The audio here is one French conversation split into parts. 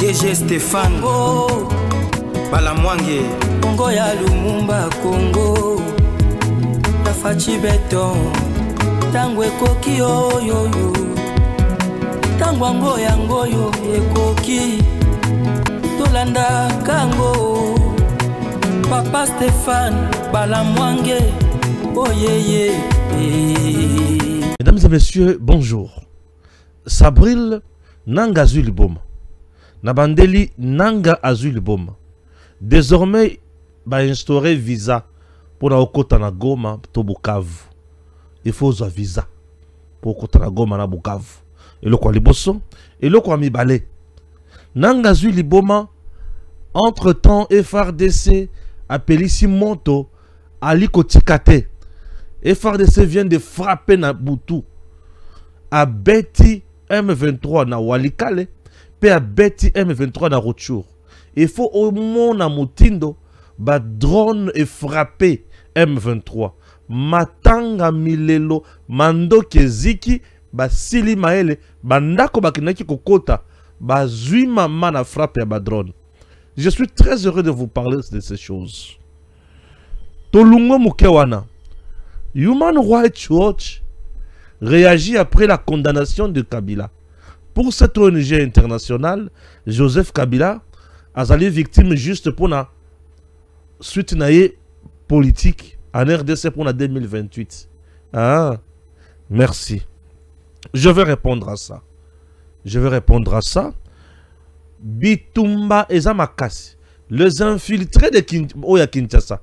DG Stéphane oh. Balamwange Congo ya Lumumba Congo Tafachi beton Tangwe koki oyoyo Tangwango yangoyo ekoki Tolanda kango Papa Stéphane Balamwange oh yeah. Mesdames et messieurs, bonjour. Sabril Nanga Azul Boma. Nabandeli Nanga Azul Boma. Désormais, va instaurer visa pour la Okota na Goma to Bukavu. Il faut un visa pour Okota na Goma na Bukavu. Et le quoi liboso, et le quoi mi balé. Nanga Azul Boma. Entre temps, FRDC appelé Simonto Ali Kotikate. FRDC vient de frapper na Boutou. A Betty M23 na Walikale. Puis à Betty M23 na Rotchour. Il faut au moins na Moutindo. Ba drone et frapper M23. Matanga Milelo. Mando Keziki. Ba Sili Maele. Ba Ndako Bakinaki Kokota. Ba Zui Mama na frappe à ba drone. Je suis très heureux de vous parler de ces choses. Tolungo Mukewana. Human Rights Watch réagit après la condamnation de Kabila. Pour cette ONG internationale, Joseph Kabila a été victime juste pour la suite politique en RDC pour la 2028. Ah, merci. Je vais répondre à ça. Bitumba et Zamakasi, les infiltrés de Kinshasa.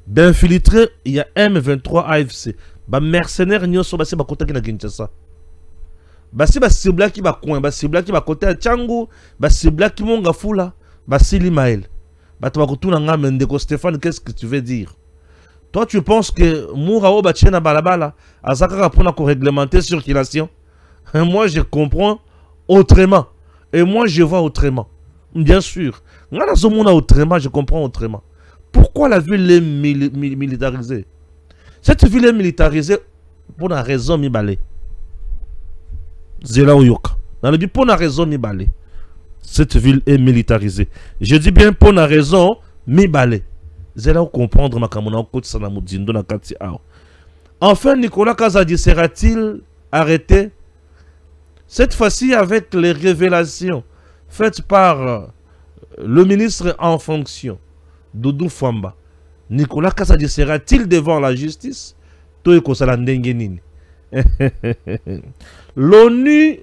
D'infiltrer, il y a M23 AFC. Ba mercenaires nyoso basi ba kota kina Kinshasa. Basi ba sibla ki ba coin, ba sibla ki ba kota Tchangu, ba sibla ki monga fula, ba Sili Maël. Ba to ba kotuna nga Mendeko Stéphane, qu'est-ce que tu veux dire? Toi tu penses que Mourao ba tchena balabala, azaka pour ko réglementer circulation? Moi je comprends autrement. Et moi je vois autrement. Bien sûr. Nga zomona autrement, je comprends autrement. Pourquoi la ville est militarisée? Cette ville est militarisée pour la raison mi-balé. Zela Oyoka. Pour la raison mi-balé. Cette ville est militarisée. Je dis bien pour la raison mi-balé. Zela comprendre ma kamona côté Sanamudindo na kati ao. Enfin, Nicolas Kazadi sera-t-il arrêté? Cette fois-ci avec les révélations faites par le ministre en fonction. Doudou Famba. Nicolas Kazadi sera-t-il devant la justice? L'ONU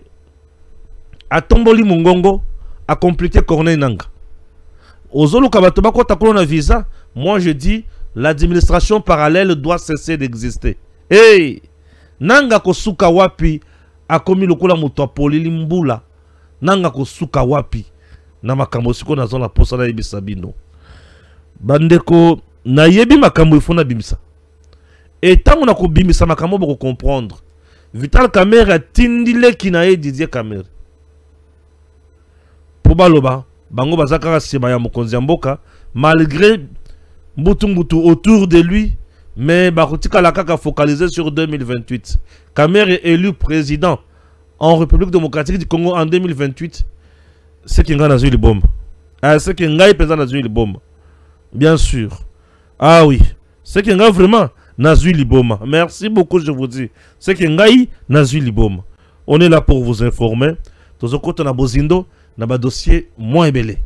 a tomboli Mungongo a compliqué Corneille Nanga. Ozolo Kabatobako Takolona visa. Moi je dis l'administration parallèle doit cesser d'exister. Hey! Nanga Kosuka Wapi a commis le kola mutapoli limbula. Nanga Kosuka Wapi. Namakamosiko na zona posana ibisabino. Bandeko na yebi makambo ifuna bimisa. Et tant on a ko bimisa makambo boko comprendre. Vital Kamerhe a tindile kinaye Didier Kamerhe. Pour baloba, bango bazaka seba ya mokonzi mboka malgré mbutu autour de lui, mais bakotika la kaka focalisé sur 2028. Kamerhe est élu président en République démocratique du Congo en 2028. C'est qui nga nazu libomba. Ah, c'est qui nga président nazu libomba. Bien sûr. Ah oui. C'est que nga vraiment Nazui Liboma. Merci beaucoup, je vous dis. C'est que ngai Nazui Liboma. On est là pour vous informer. Dans un côté, on a Bozindo, on a un dossier moins belé.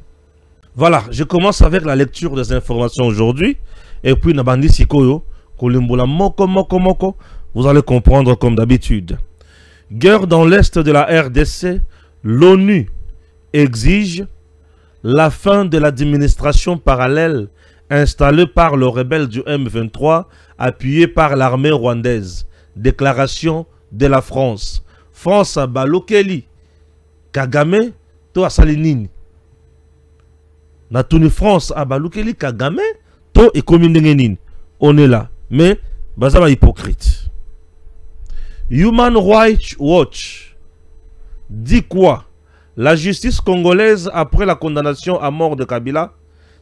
Voilà, je commence avec la lecture des informations aujourd'hui. Et puis, on a Bandi Sikoyo, Kolimbola Moko. Vous allez comprendre comme d'habitude. Guerre dans l'est de la RDC. L'ONU exige la fin de l'administration parallèle installée par le rebelle du M23, appuyé par l'armée rwandaise. Déclaration de la France. France à Balokeli. Kagame, to a Salinini. Natuni France à Balokeli, Kagame, to et Komindengenin. On est là. Mais, bazaba hypocrite. Human Rights Watch dit quoi? La justice congolaise, après la condamnation à mort de Kabila,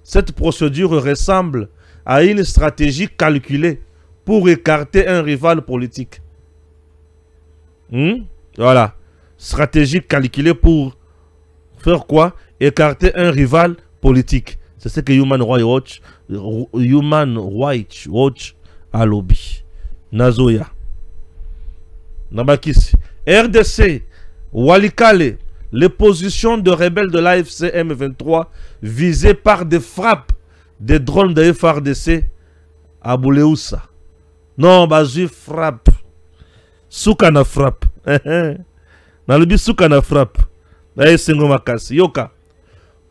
cette procédure ressemble à une stratégie calculée pour écarter un rival politique. Voilà. Stratégie calculée pour faire quoi? écarter un rival politique. C'est ce que Human Rights Watch a lobby. Nazoya. Nabakisi. RDC, Walikale, les positions de rebelles de l'AFC M23 visées par des frappes des drones de FRDC à Bouleusa. Non, Bazu frappe. Soukana frappe. Nalubi Soukana frappe. Yoka.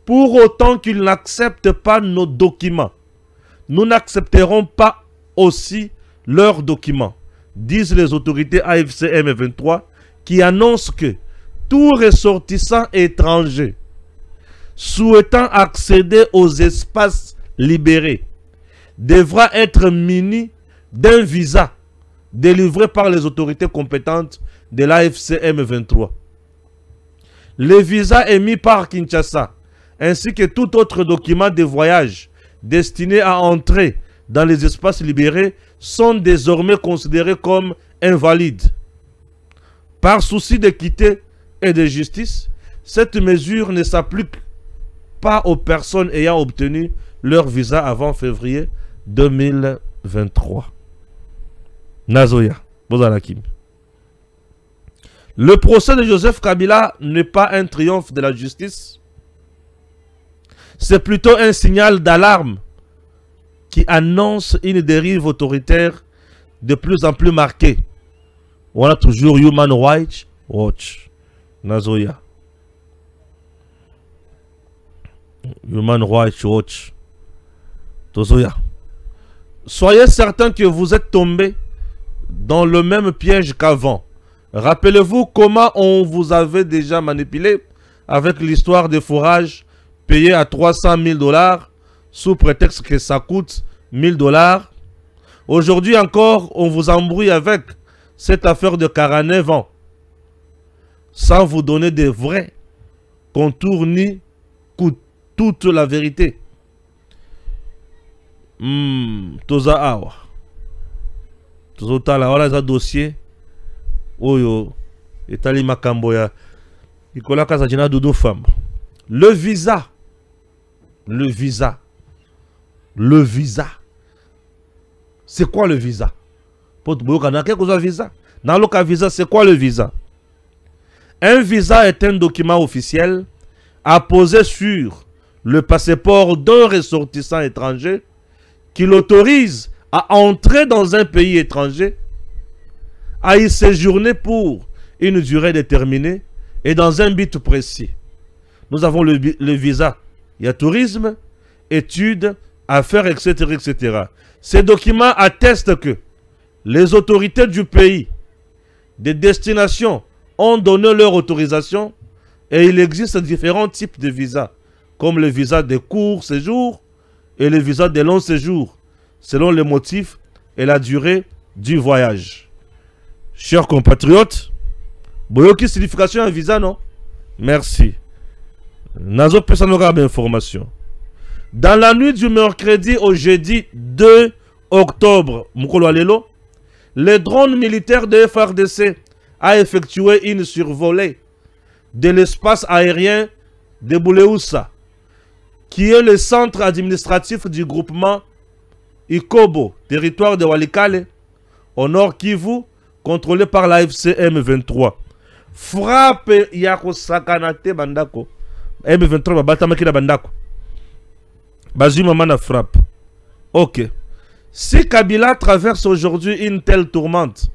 Pour autant qu'ils n'acceptent pas nos documents, nous n'accepterons pas aussi leurs documents, disent les autorités AFC M23 qui annoncent que tout ressortissant étranger souhaitant accéder aux espaces libérés devra être muni d'un visa délivré par les autorités compétentes de l'AFC M23. Les visas émis par Kinshasa ainsi que tout autre document de voyage destiné à entrer dans les espaces libérés sont désormais considérés comme invalides. Par souci d'équité et de justice, cette mesure ne s'applique pas aux personnes ayant obtenu leur visa avant février 2023. Nazoya, Bozalakim. Le procès de Joseph Kabila n'est pas un triomphe de la justice. C'est plutôt un signal d'alarme qui annonce une dérive autoritaire de plus en plus marquée. On a toujours Human Rights Watch. Nazoya. Human Rights Watch. Tozoya. Soyez certains que vous êtes tombés dans le même piège qu'avant. Rappelez-vous comment on vous avait déjà manipulé avec l'histoire des fourrages payés à 300 000 $ sous prétexte que ça coûte 1000 $. Aujourd'hui encore, on vous embrouille avec cette affaire de 49 ans sans vous donner de vrais contours ni toute la vérité. Toza awa. Tozo tala wala za dossier. Oyo. Etali makambo ya. Ikola kaza jina doudou femme. Le visa. Le visa. Le visa. C'est quoi le visa? Pour visa. Dans le cas visa, c'est quoi le visa? Un visa est un document officiel apposé sur le passeport d'un ressortissant étranger qui l'autorise à entrer dans un pays étranger, à y séjourner pour une durée déterminée et dans un but précis. Nous avons le visa. Il y a tourisme, études, affaires, etc., etc. Ces documents attestent que les autorités du pays, des destinations, ont donné leur autorisation et il existe différents types de visas, comme le visa de court séjour et le visa de long séjour, selon les motifs et la durée du voyage. Chers compatriotes, boyoki signification un visa, non? Merci. Nazo personne d'information. Dans la nuit du mercredi au jeudi 2 octobre, les drones militaires de FRDC a effectué une survolée de l'espace aérien de Bouleusa, qui est le centre administratif du groupement Ikobo, territoire de Walikale, au nord Kivu, contrôlé par l'AFC M23. Frappe Yako Sakanate Bandako. M23 Babatamaki Bandako. Bazuma Mana frappe. Ok. Si Kabila traverse aujourd'hui une telle tourmente,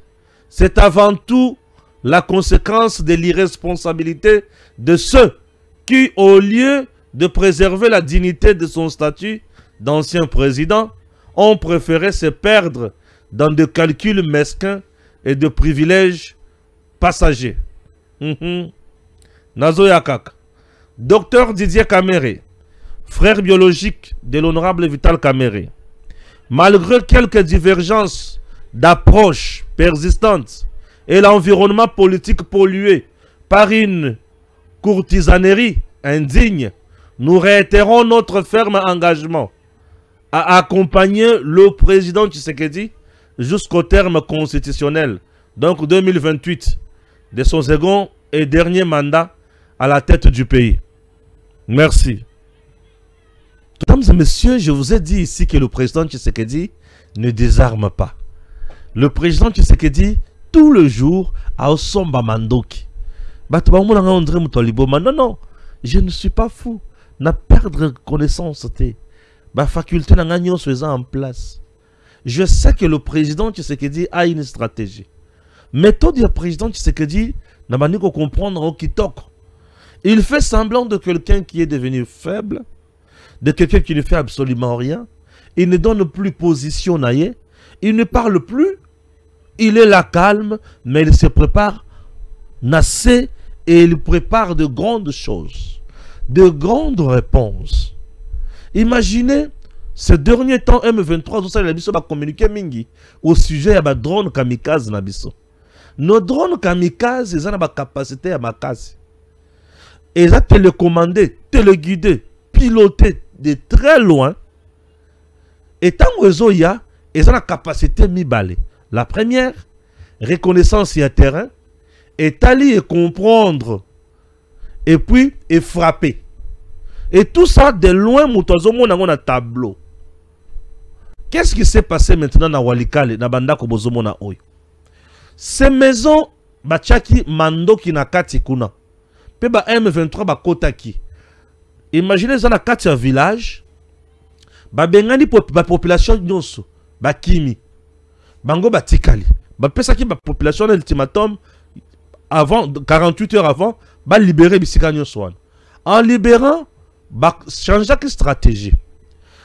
c'est avant tout la conséquence de l'irresponsabilité de ceux qui, au lieu de préserver la dignité de son statut d'ancien président, ont préféré se perdre dans des calculs mesquins et de privilèges passagers. Nazo Yakak. Docteur Didier Kamere, frère biologique de l'honorable Vital Kamere, malgré quelques divergences d'approche persistantes et l'environnement politique pollué par une courtisanerie indigne, nous réitérons notre ferme engagement à accompagner le président Tshisekedi jusqu'au terme constitutionnel, donc 2028, de son second et dernier mandat à la tête du pays. Merci. Mesdames et messieurs, je vous ai dit ici que le président Tshisekedi ne désarme pas. Le président Tshisekedi, tout le jour, a Osomba Mandoki. Non, non, je ne suis pas fou. Na perdre connaissance, ma faculté n'a pas faisant en place. Je sais que le président Tshisekedi a une stratégie. Méthode du président Tshisekedi, n'a pas comprendre au Kitok. Il fait semblant de quelqu'un qui est devenu faible, de quelqu'un qui ne fait absolument rien. Il ne donne plus position naïe. Il ne parle plus. Il est là calme, mais il se prépare nassé et il prépare de grandes choses, de grandes réponses. Imaginez, ces derniers temps, M23, tout ça, il a communiqué mingi au sujet de drone kamikaze. Nos drones kamikaze, ils ont la capacité à makasi. Ils ont télécommandé, téléguidé, piloté de très loin. Et tant que il y a, ils ont la capacité de mi-balé. La première, reconnaissance et terrain, est aller et comprendre, et puis et frapper. Et tout ça de loin, on a un tableau. Qu'est-ce qui s'est passé maintenant dans Walikale, dans Bandako Bozomona Oyo? Ces maisons, Bachaki Mandoki na kati kuna. Pe ba M23 ba kotaki. Imaginez ça na kati un village. Ba bengani ba population nyonso, ba kimi. Bango ba tikali. Ba pesaki ba population ultimatum avant 48 heures avant, ba libérer bisika nyonso. En libérant, ba changer de stratégie.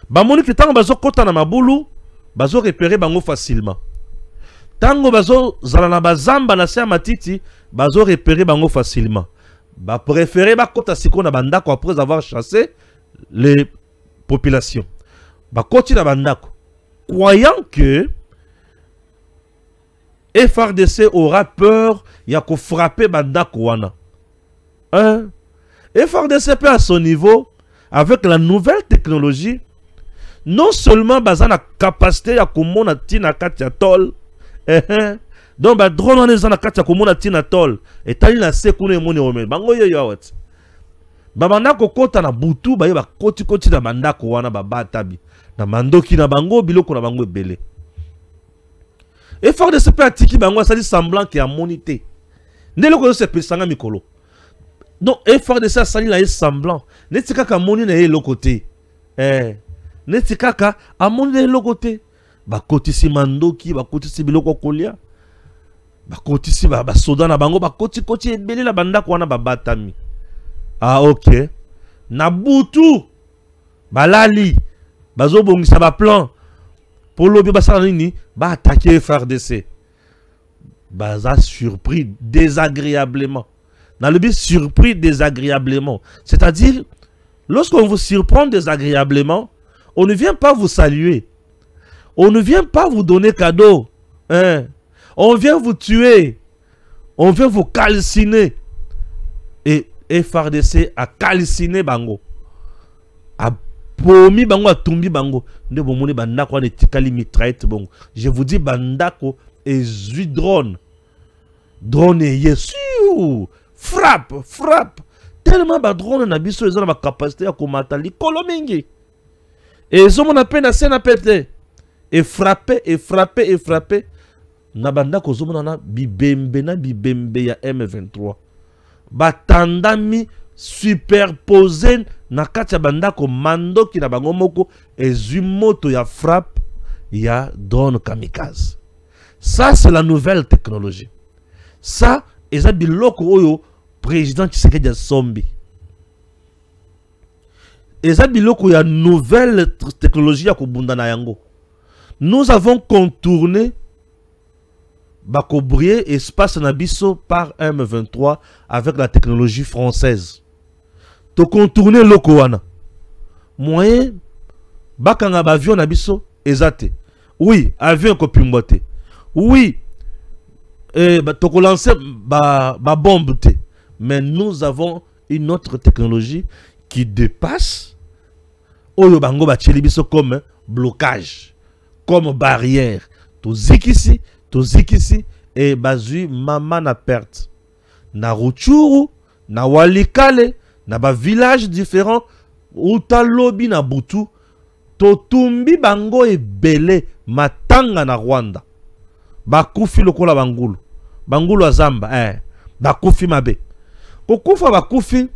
Ba moni ki tango bazo kota na mabulu, bazo repérer bango facilement. Tango bazo zalana bazamba na se matiti, bazo repérer bango facilement. Ba préférer ba kota siko na bandako après avoir chassé les populations. Ba koti na bandako, croyant que FRDC aura peur, il y a qu'à frapper bandako wana. FRDC peut à son niveau, avec la nouvelle technologie, non seulement bazan a capacité à komona tina katia tol, donc ba drone on est na katia komona tina tol, et tali na sekune moni omel. Bango yo yawat. Ba bandako kota na butu ba ba koti koti na bandako wana ba batabi. Na mandoki na bango biloko na bango ebele. Et fort de ce petit bango ça dit semblant qu'il y a monité. Ne le ko se pesanga mikolo. Donc et fort de ça ça dit là semblant. Ne tika ka moni na le côté. Ne tika ka a moni na le côté. Ba koti si mandoki, ba koti si biloko kolia. Ba koti si ba soda na bango ba koti koti ebele la banda ko wana ba batami. Ah OK. Na butu balali bazo bongisa ba plan. Pour l'objet ba attaquer FRDC. Baza surpris désagréablement. Dans le but surpris désagréablement. C'est-à-dire, lorsqu'on vous surprend désagréablement, on ne vient pas vous saluer. On ne vient pas vous donner cadeau. On vient vous tuer. On vient vous calciner. Et FRDC a calciné Bango. A pomi bango atumbi bango nde bomoni bandako ane tikali mitraite bongo. Je vous dis bandako et zui drone et yesu frappe tellement ba drone na biso ezana ba capacité ya komata likolo mingi et zo mona peine assez na pété et frapper na bandako zo mona na bibembe ya M23 batandami superposé na katia bandako mandoki na bango moko ezui moto ya frappe ya drone kamikaze. Ça c'est la nouvelle technologie. Ça eza biloko oyo président Tshisekedi sombi. Eza biloko ya nouvelle technologie ya kobunda na yango. Nous avons contourné Bakobrier espace nabiso par M23 avec la technologie française. To contourner loko wana. Moyen bakanga ba avion nabiso ezate. Oui, avion kopimbote. Oui, to lancer ba bombe te. Mais nous avons une autre technologie qui dépasse oyo bango ba biso comme blocage, comme barrière. To zikisi et bazui mama na perte. Na Ruchuru, na Walikale, na ba village différents utalobi na butu totumbi bango ebele matanga na Rwanda bakufi lokola bangulu azamba bakufi mabe kokufa bakufi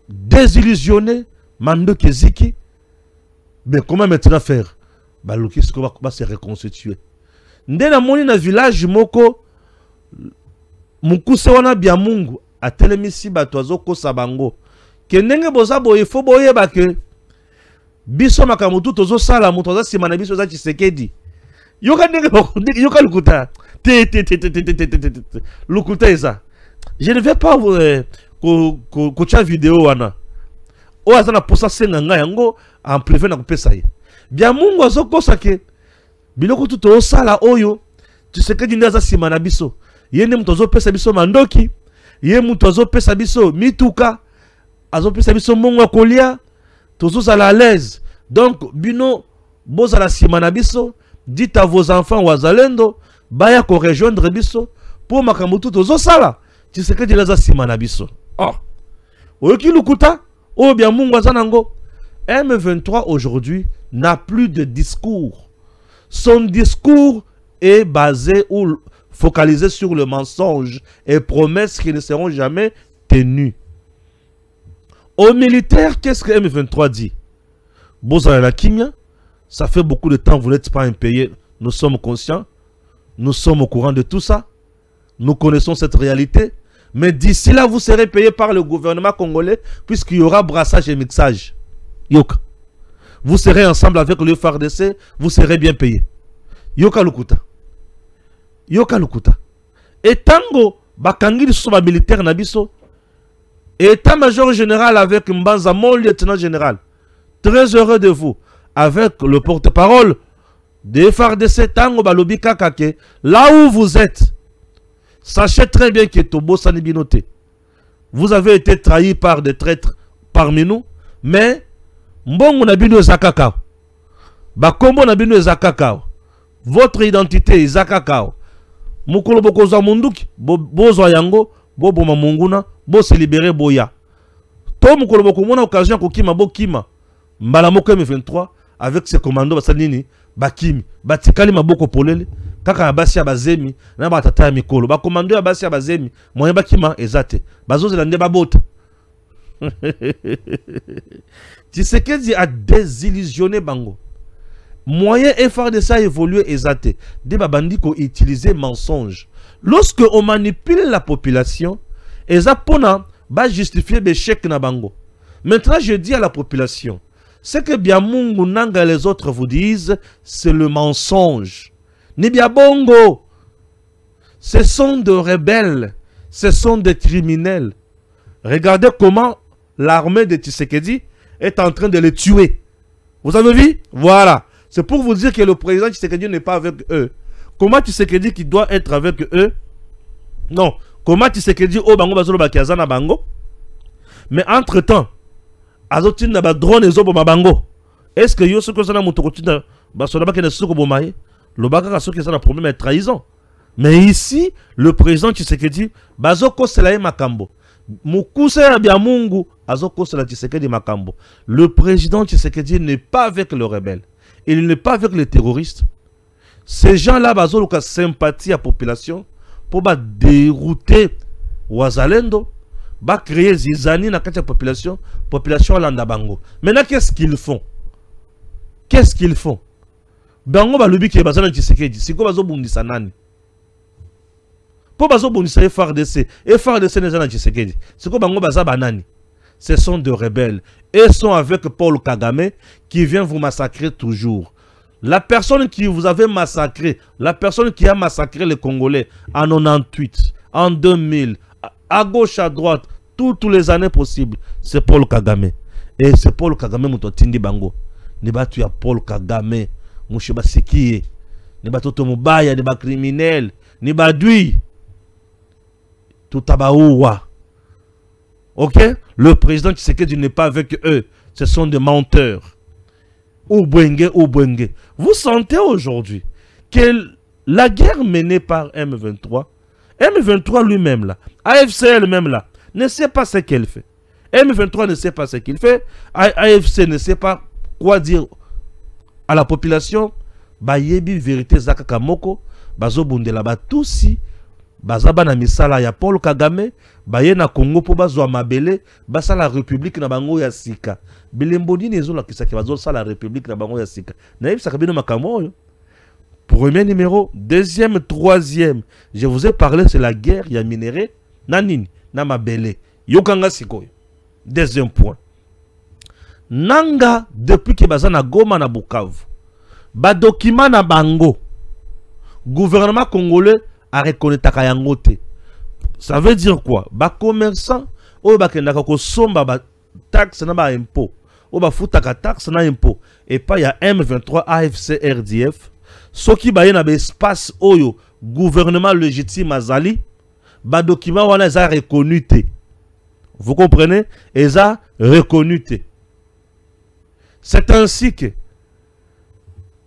désillusionné mando keziki. Mais comment maintenant faire? Baluki va se reconstituer. Ndena moni na village moko mukuse wana bia mungu atelemisi bato azokosa bango ke ndenge boza boye fo boyeba ke biso makambo tu tozosala moto aza nsima na biso za Tshisekedi yoka ndenge yoka lukuta lukuta eza. Je ne vais pas kocha vidéo wana o aza na posa senga nga yango en privé na kopesa ye bia mungu azokosa ke biloko tu tozosala oyo Tshisekedi nde aza nsima na biso ye nde moto azopesa biso mandoki ye moto azopesa biso mituka azopesa biso mbongo ya kolia tozozala à l'aise. Donc bino bozala nsima na biso, dites à vos enfants wazalendo baya ko rejoindre biso pour makambo tu tozosala Tshisekedi aza nsima na biso. Oyoki lukuta o bia mungu azanango. M23 aujourd'hui n'a plus de discours. Son discours est basé ou focalisé sur le mensonge et promesses qui ne seront jamais tenues. Aux militaires, qu'est-ce que M23 dit? Bozala la Kimia, ça fait beaucoup de temps, vous n'êtes pas impayé. Nous sommes conscients, nous sommes au courant de tout ça, nous connaissons cette réalité. Mais d'ici là, vous serez payé par le gouvernement congolais puisqu'il y aura brassage et mixage. Yoka. Vous serez ensemble avec le FARDC, vous serez bien payé. Yoka Lukuta. Yoka Lukuta. Et tango, bakangi soba militaire nabiso. État-major général avec Mbanza, mon lieutenant général. Très heureux de vous. Avec le porte-parole de FARDC, tango balobi kakake. Là où vous êtes, sachez très bien que Tobo Sanibinote, vous avez été trahi par des traîtres parmi nous, mais Mbongo nabino zakakao. Bakombo nabino zakakao. Votre identité est zakakao. Mukolo bokoza munduki, bozo yango, bobo mamunguna, bo se libérer boya. To mukolo bokomona occasion kokima bokima. Mbala moko M23 avec ses commandos basanini, bakimi, batikali maboko polele, kaka abasi abazemi, na batata ya mikolo. Ba commando abasi abazemi, moyen bakima ezate. Bazoze lande babota. Tshisekedi a désillusionné Bango. Moyen effort de ça évoluer exaté. Des babandiko utiliser mensonge. Lorsque on manipule la population, ezapona va justifier l'échec na Bango. Maintenant, je dis à la population, ce que Biamungu Nanga et les autres vous disent, c'est le mensonge. Ni Biabongo. Ce sont des rebelles, ce sont des criminels. Regardez comment l'armée de Tshisekedi est en train de les tuer. Vous avez vu? Voilà. C'est pour vous dire que le président Tshisekedi n'est pas avec eux. Comment Tshisekedi qui doit être avec eux? Non. Comment Tshisekedi au bango bazolo bakiazana bango? Mais entre-temps, azotin na ba drone ezo boma bango. Est-ce que yo soko sana mutokotina basola bakene soko bomaye? Le baka soko sana problème de trahison. Mais ici, le président Tshisekedi bazoko selaye makambo. Mukuse ya Biamungu azoko sela Tshisekedi makambo. Le président Tshisekedi n'est pas avec le rebelle. Il n'est pas avec les terroristes. Ces gens-là bazolo ka sympathie à la population pour ba dérouter Wazalendo, ba créer zizani na kati ya population landa bango. Maintenant qu'est-ce qu'ils font? Qu'est-ce qu'ils font? Bango ba lobi ki bazana Tshisekedi, siko bazo bundisa nani? Pour bazo bundisa FARDC, FARDC n'est pas Tshisekedi. Siko bango baza banani? Ce sont des rebelles. Et sont avec Paul Kagame qui vient vous massacrer toujours. La personne qui vous avait massacré, la personne qui a massacré les Congolais en 98, en 2000, à gauche, à droite, toutes les années possibles, c'est Paul Kagame. Et c'est Paul Kagame Moutotindi Bango. Neba tu as Paul Kagame, Moucheba Sikie, Neba Toto Mubaya, Neba criminel, Neba Dui, tout abaoua. Ok? Le président Tshisekedi n'est pas avec eux. Ce sont des menteurs. Oubwenge, Oubwenge. Vous sentez aujourd'hui que la guerre menée par M23, M23 lui-même là, AFCL même là, ne sait pas ce qu'elle fait. M23 ne sait pas ce qu'il fait. AFC ne sait pas quoi dire à la population. Bayebi vérité Zakaka Moko. Bazo Bundela Batusi. Bazaba na misala ya Paul Kagame. Baye na Congo po bazwa mabele. Basa la République na bango ya sika. Bilemboni nezo la kisaki. Bazo sa la République na bango ya sika. Naïf sakabino makamoyo. Premier numéro, deuxième, troisième. Je vous ai parlé, c'est la guerre, il y a minéré. Nanini, namabele. Yokanga sikoyo. Deuxième point. Nanga, depuis que baza na Goma na Bukavu, ba document na bango, gouvernement congolais a reconnu takayangote. Ça veut dire quoi? Ba commerçant, ou ba kendaka ko somba ba taxe na ba impôt, ou ba futaka taxe na impôt. Et pas y a M23, AFC, RDF. Ce qui ba na espace oyo gouvernement légitime azali ba document wana za reconnu te. Vous comprenez? Eza reconnu te. C'est ainsi que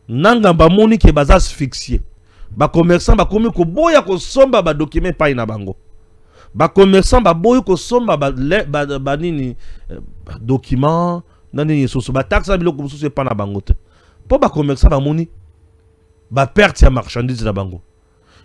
nanga ba moni ke baza asphyxié. Ba commerçant ba komi ko boya ko somba ba document pa ina bango. Ba commerçant ba boya ko somba ba nini document nani soso ba taxe ba biloko soso pa na bango te. Po ba commerçant ba moni ba perte ya marchandise na bango.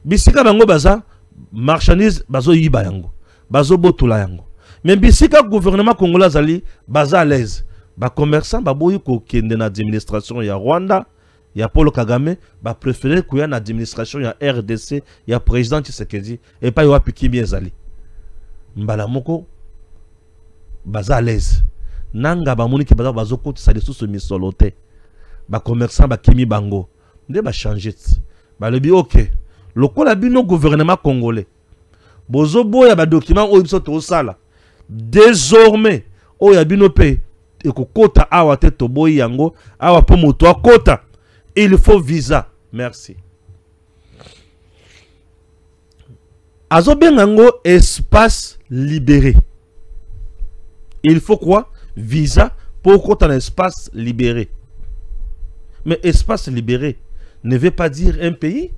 Bisika bango baza marchandise bazo yiba yango. Bazo botula yango. Mais bisika gouvernement congolais zali baza à l'aise. Ba commerçant ba boyi ko kende na administration ya Rwanda, ya Paul Kagame, ba préférer kuya na administration ya RDC, ya président Tshisekedi et pas yo apiki bien zali. Mbala moko baza à l'aise. Nanga ba moni ki baza bazo ko tsali sous misolote. Ba commerçant ba kimi bango. Nde ba changer ba lebi ok lokola bino gouvernement congolais bozo boya ba document o biso to sala désormais o ya bino pe ekokota awa te to boyi yango awa po moto akota il faut visa. Merci. Azo bengango espace libéré. Il faut quoi? Visa pour kota un espace libéré. Mais espace libéré ne veut pas dire un pays.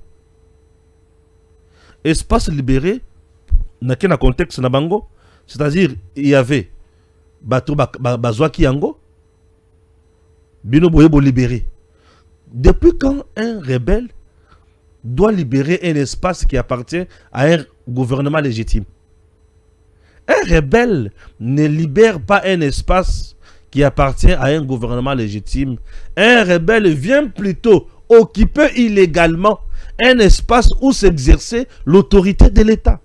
Espace libéré, n'a qu'un contexte na bango, c'est-à-dire il y avait bateau bazwaki yango, bino boyebo libéré. Depuis quand un rebelle doit libérer un espace qui appartient à un gouvernement légitime? Un rebelle ne libère pas un espace qui appartient à un gouvernement légitime. Un rebelle vient plutôt occuper illégalement un espace où s'exerçait l'autorité de l'État.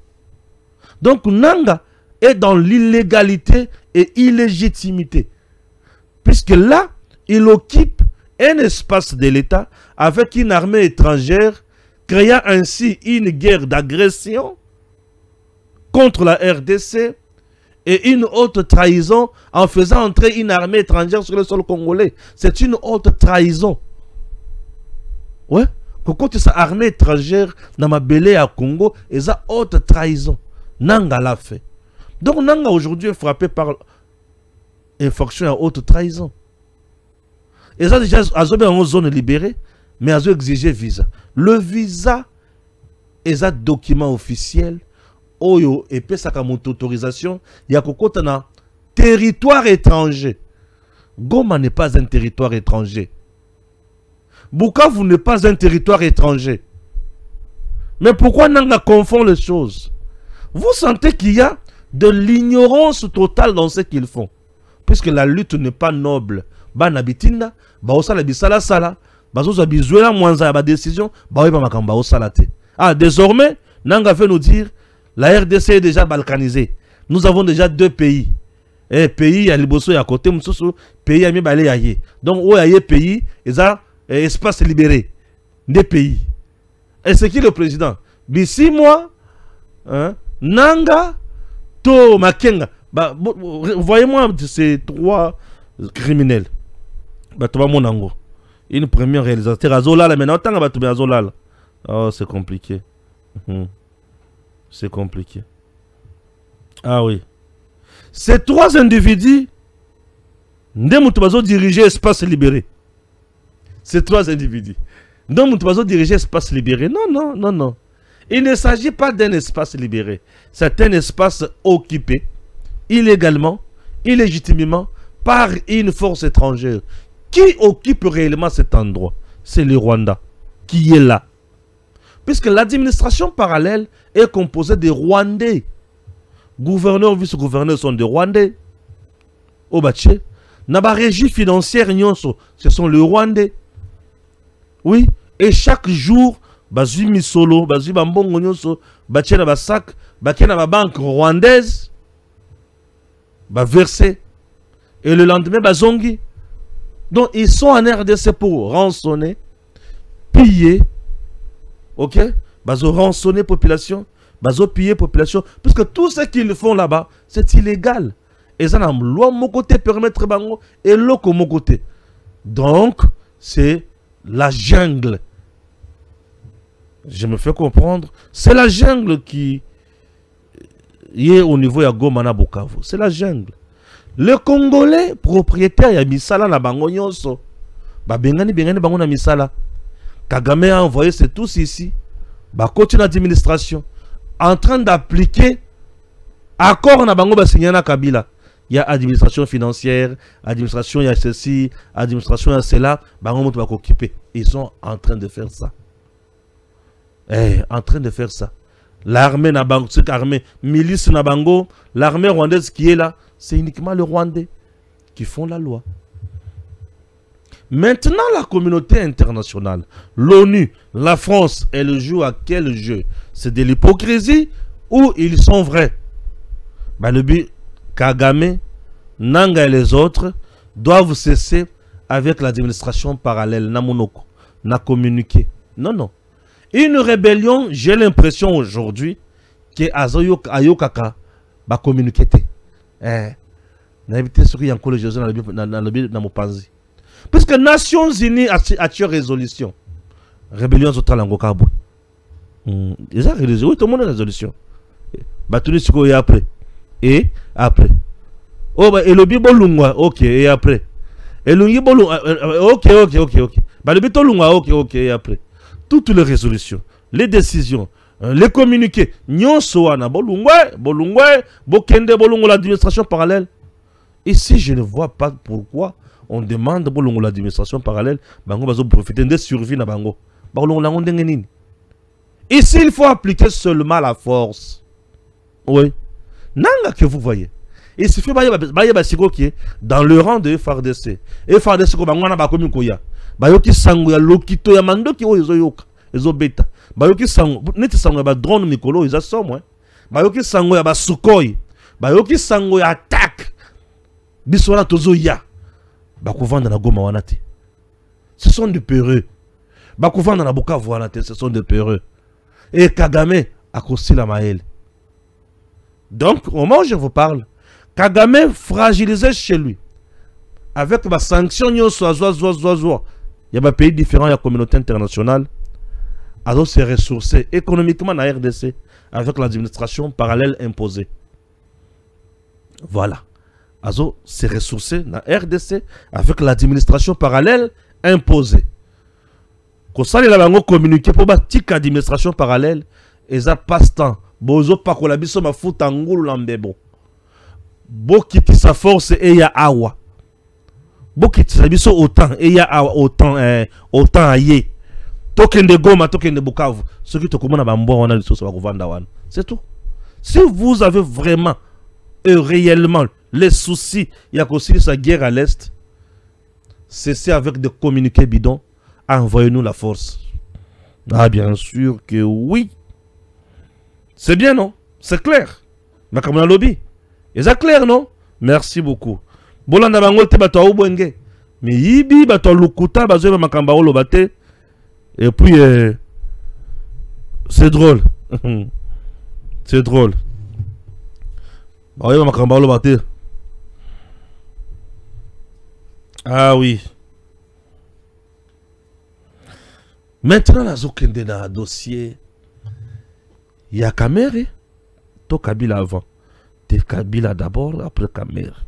Donc Nanga est dans l'illégalité et illégitimité. Puisque là, il occupe un espace de l'État avec une armée étrangère, créant ainsi une guerre d'agression contre la RDC et une haute trahison en faisant entrer une armée étrangère sur le sol congolais. C'est une haute trahison. Ouais. Quand sa armée étrangère dans ma belé à Congo, et ça haute trahison. Nanga l'a fait. Donc Nanga aujourd'hui est frappé par infraction à haute trahison. Et ça déjà en zone libérée, mais ils ont exigé visa. Le visa est un document officiel. Oyo et pesaka mon autorisation, il y a kokota na territoire étranger. Goma n'est pas un territoire étranger. Bukavu n'est pas un territoire étranger. Mais pourquoi Nanga confond les choses? Vous sentez qu'il y a de l'ignorance totale dans ce qu'ils font. Puisque la lutte n'est pas noble. Banabitinda, baosala bisala sala, bazoza bizuela mwanza ba décision, baoyeba makamba osala te. Ah, désormais, Nanga veut nous dire la RDC est déjà balkanisée. Nous avons déjà deux pays. Et pays à Liboso et à côté, pays à Mibale Yaye. Donc, où y a pays, ils ont espace libéré. Des pays. Et c'est qui le président? D'ici moi, hein, Nanga, To Makenga. Bah, voyez-moi ces trois criminels. Bah, tu vas mon ango. Une première réalisateur. Azolala, maintenant, tant que tu Azolala. Oh, c'est compliqué. C'est compliqué. Ah oui. Ces trois individus, Ndemoutubazo dirigeait espace libéré. Ces trois individus. Ndemoutubazo dirigeait espace libéré. Non, non, non, non. Il ne s'agit pas d'un espace libéré. C'est un espace occupé illégalement illégitimement par une force étrangère. Qui occupe réellement cet endroit? C'est le Rwanda qui est là. Puisque l'administration parallèle est composée de Rwandais. Gouverneurs, vice-gouverneurs sont des Rwandais. Au Baché. Naba régie financière, ce sont les Rwandais. Oui. Et chaque jour, Bazui Misolo, Bazui Bambongo Nyonso, Baché na Basak, Baké na banque rwandaise, versé. Et le lendemain, Bazongi. Donc, ils sont en RDC pour rançonner, piller, ok? Bazo rançonner population, bazo piller population, puisque tout ce qu'ils font là-bas, c'est illégal. Et ça n'a loi mon côté permettre bango et l'autre mon côté. Donc, c'est la jungle. Je me fais comprendre. C'est la jungle qui est au niveau de Goma Bukavu. C'est la jungle. Le Congolais propriétaire ya misala na bango nyonso. Ba bengani bango na misala. Kagame a envoyé ces tous ici. Ba continue l'administration en train d'appliquer accord na bango ba signé na Kabila. Il y a administration financière, administration il y a ceci, administration il y a cela, bango moto ba occuper. Ils sont en train de faire ça. En train de faire ça. L'armée na bango, cette armée, milice na bango, l'armée rwandaise qui est là, c'est uniquement les Rwandais qui font la loi. Maintenant, la communauté internationale, l'ONU, la France, elle joue à quel jeu? C'est de l'hypocrisie ou ils sont vrais? Le but, Kagame, Nanga et les autres doivent cesser avec l'administration parallèle, Namonoko, na communiqué. Non, non. Une rébellion, j'ai l'impression aujourd'hui que Ayokaka va communiquer. Parce que Nations Unies a tué résolution. Rébellion sur Talangokabo. Ils ont résolution. Oui, tout le monde a résolution. Batunisiko et après. Et après. Oh, et le Bibolungwa, ok, et après. Et le Bibolungwa, ok. Le Bitolungwa, ok, et après. Toutes les résolutions, les décisions, les communiqués, Nyonsoana, Bolungwe, Bokende, Bolungo, l'administration parallèle. Ici, je ne vois pas pourquoi on demande Bolungo, l'administration parallèle, Bango, Bazo, profiter de survie na Bango. Ici, il faut appliquer seulement la force. Oui. Nanga que vous voyez. Il suffit qui est dans le rang de FARDC. Et FARDC, Bango, Bakomi Koya. Bayoki sango ya lokito ya mandoki o ezoyoka ezobeta bayoki sango neti sango ya ba drone mikolo ezasomo bayoki sango ya ba Sukhoi bayoki sango ya attaque bisona tozoya bakovanda na Goma wana te. Ce sont des peureux. Bakovanda na Bukavu wana te, ce sont des peureux. Et Kagame a costi la maël. Donc au moment où je vous parle, Kagame fragilisé chez lui avec ma sanction il y a des pays différents, il y a la communauté internationale. Alors c'est ressourcé économiquement dans la RDC avec l'administration parallèle imposée. Voilà. Alors c'est ressourcé dans la RDC avec l'administration parallèle imposée. Quand ça, il a communiqué pour bâtir l'administration parallèle et ça passe temps. Bozo pas qu'on la biso ma fout en goulou l'ambebo. Bo qui sa force et ya awa. Beaucoup de autant et il y a autant aillé. Token de Goma, token de Bukavu. Ce qui te commande à Bambo, on a le sauce à Rwanda. C'est tout. Si vous avez vraiment et réellement les soucis, il y a aussi sa guerre à l'Est, cessez avec des communiqués bidons, envoyez-nous la force. Ah, bien sûr que oui. C'est bien, non? C'est clair. Mais comme on a lobby. Et c'est clair, non? Merci beaucoup. Bolanda bango te bato ubwenge mais yibi bato lukuta bazo makamba olo bate et puis c'est drôle. C'est drôle. Bayo makamba olo bate. Ah oui. Maintenant la zokende dans dossier il y a Kamere to Kabila avant. Te Kabila d'abord après Kamere.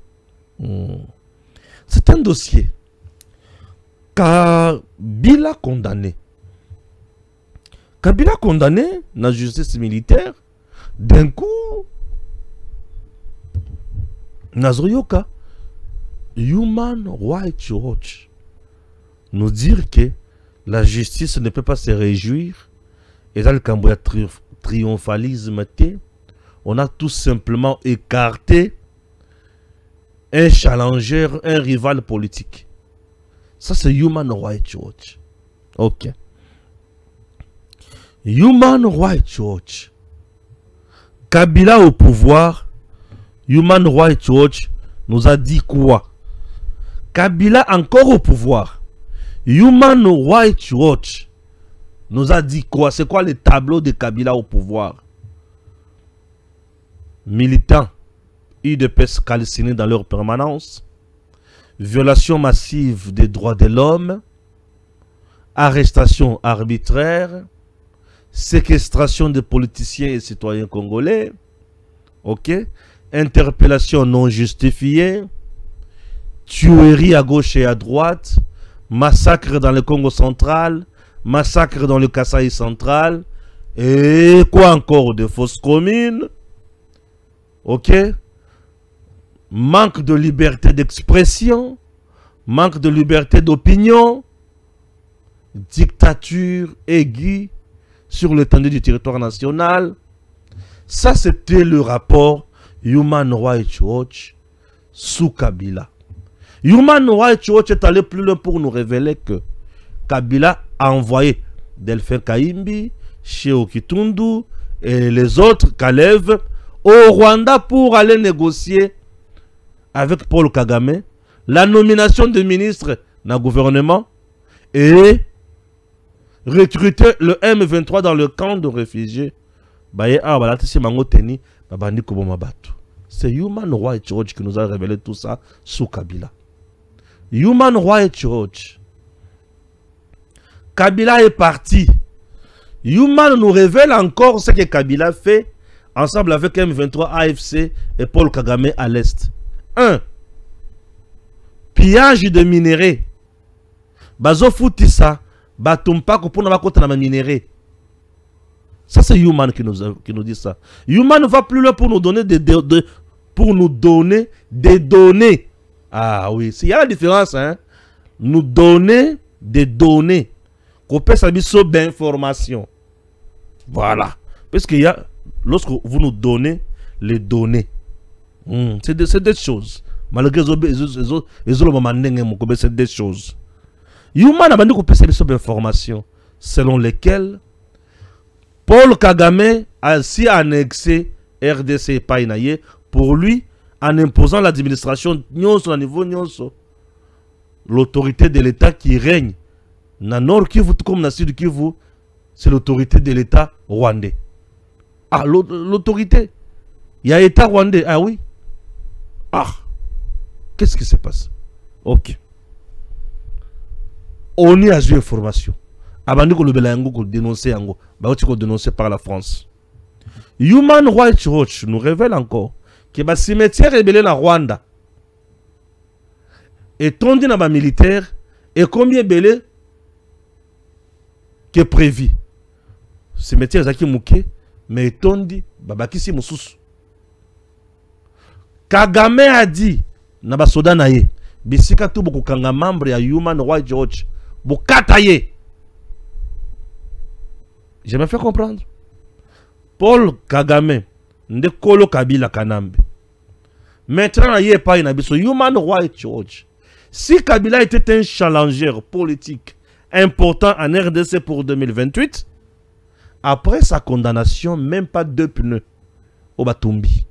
C'est un dossier. Kabila condamné. Kabila condamné dans la justice militaire. D'un coup, Nazoyoka, Human Rights Watch nous dire que la justice ne peut pas se réjouir et dans le Cambodge triomphalisme, on a tout simplement écarté un challenger, un rival politique. Ça, c'est Human Rights Watch. Ok. Human Rights Watch. Kabila au pouvoir. Human Rights Watch nous a dit quoi? Kabila encore au pouvoir. Human Rights Watch nous a dit quoi? C'est quoi le tableau de Kabila au pouvoir? Militants UDPS calcinés dans leur permanence, violation massive des droits de l'homme, arrestation arbitraire, séquestration des politiciens et citoyens congolais, ok, interpellation non justifiée, tuerie à gauche et à droite, massacre dans le Congo central, massacre dans le Kasaï central, et quoi encore de fausses communes, ok, manque de liberté d'expression, manque de liberté d'opinion, dictature aiguë sur l'étendue du territoire national. Ça, c'était le rapport Human Rights Watch sous Kabila. Human Rights Watch est allé plus loin pour nous révéler que Kabila a envoyé Delphin Kaimbi, Cheo Kitundu et les autres Kalev au Rwanda pour aller négocier avec Paul Kagame la nomination de ministres dans le gouvernement et recruter le M23 dans le camp de réfugiés. C'est Human Rights Watch qui nous a révélé tout ça sous Kabila. Human Rights Watch. Kabila est parti. Human nous révèle encore ce que Kabila fait ensemble avec M23, AFC et Paul Kagame à l'Est. 1. Pillage de minerais. Bazo foutissa. Batumpa pour na minerais. Ça c'est Human qui nous dit ça. Human va plus loin pour nous donner des données. Ah oui, il y a la différence, hein. Nous donner des données. Qu'on peut s'habiller d'informations. Voilà. Parce qu'il y a, lorsque vous nous donnez les données, c'est des choses. Malgré c'est des choses. Human a dit qu'on peut s'habiller d'informations selon lesquelles Paul Kagame a si annexé RDC et Painaye pour lui en imposant l'administration au niveau l'autorité de l'État qui règne dans Nord Kivu comme dans Sud Kivu, c'est l'autorité de l'État rwandais. Ah, l'autorité. Il y a l'État rwandais. Ah oui. Ah. Qu'est-ce qui se passe? Ok. On y a eu information. Avant de le dénoncer, dénoncer par la France. Human Rights Watch nous révèle encore que le cimetière rebelle na Rwanda est tombé dans les militaires et combien belé que prévu. Cimetière zaki mouké mais tondi babakisi mususu. Kagame a dit na basoda na ye bisika tu bokukanga membre ya Human Rights Watch bokata ye. Je me fais comprendre. Paul Kagame nde kolo Kabila Kanambe. Maintenant, il n'y a pas une abysse. Human Rights Watch. Si Kabila était un challenger politique important en RDC pour 2028, après sa condamnation, même pas 2 pneus au Batumbi.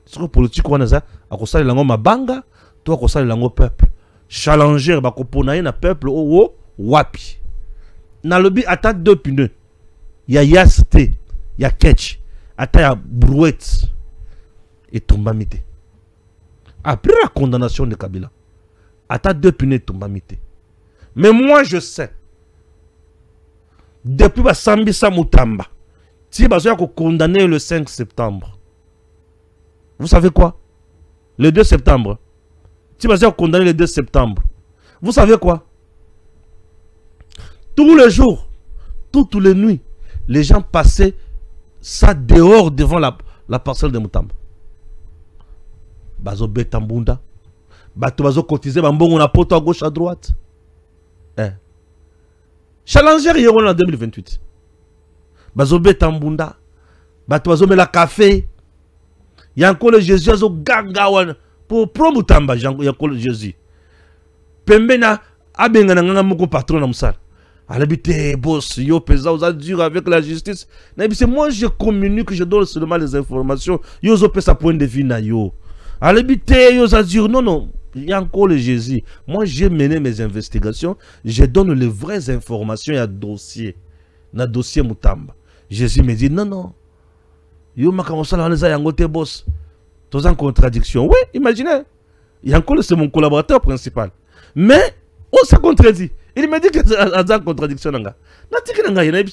Ce que politique, on a ça, à cause de l'ango mabanga, toi à cause de l'ango peuple. Challenger, bakoponaye na peuple au wapi. Na lobby attaque 2 pneus. Il y a Yaste, il y a Ketch, il y a Brouette et Tombamite. Après la condamnation de Kabila, attaque 2 pneus et Tombamite. Mais moi je sais, depuis Sambisa Mutamba, si vous avez condamné le 5 septembre, vous savez quoi? Le 2 septembre, si vous avez condamné le 2 septembre, vous savez quoi? Tous les jours, toutes les nuits, les gens passaient ça dehors devant la parcelle de Mutamba. bazo betambunda bato bazo cotiser bambongo na poto à gauche à droite. Challenger yero en 2028 bazo betambunda bato bazo mela café yanko le Jésus azo ganga wana pour promutamba yanko le Jésus pembe na abenga na nganga moko patron na musala alabité boss yo pesa aux dur avec la justice na c'est moi je communique, je donne seulement les informations yo zo pesa point de vue na yo alabité yo za dur non il y a encore le Jésus. Moi j'ai mené mes investigations, je donne les vraies informations et un dossier na dossier mutamba. Jésus me dit non yo makamosala les yangote boss tous en contradiction. Oui, imaginez, Yanko c'est mon collaborateur principal mais on se contredit. Il me dit que c'est en contradiction.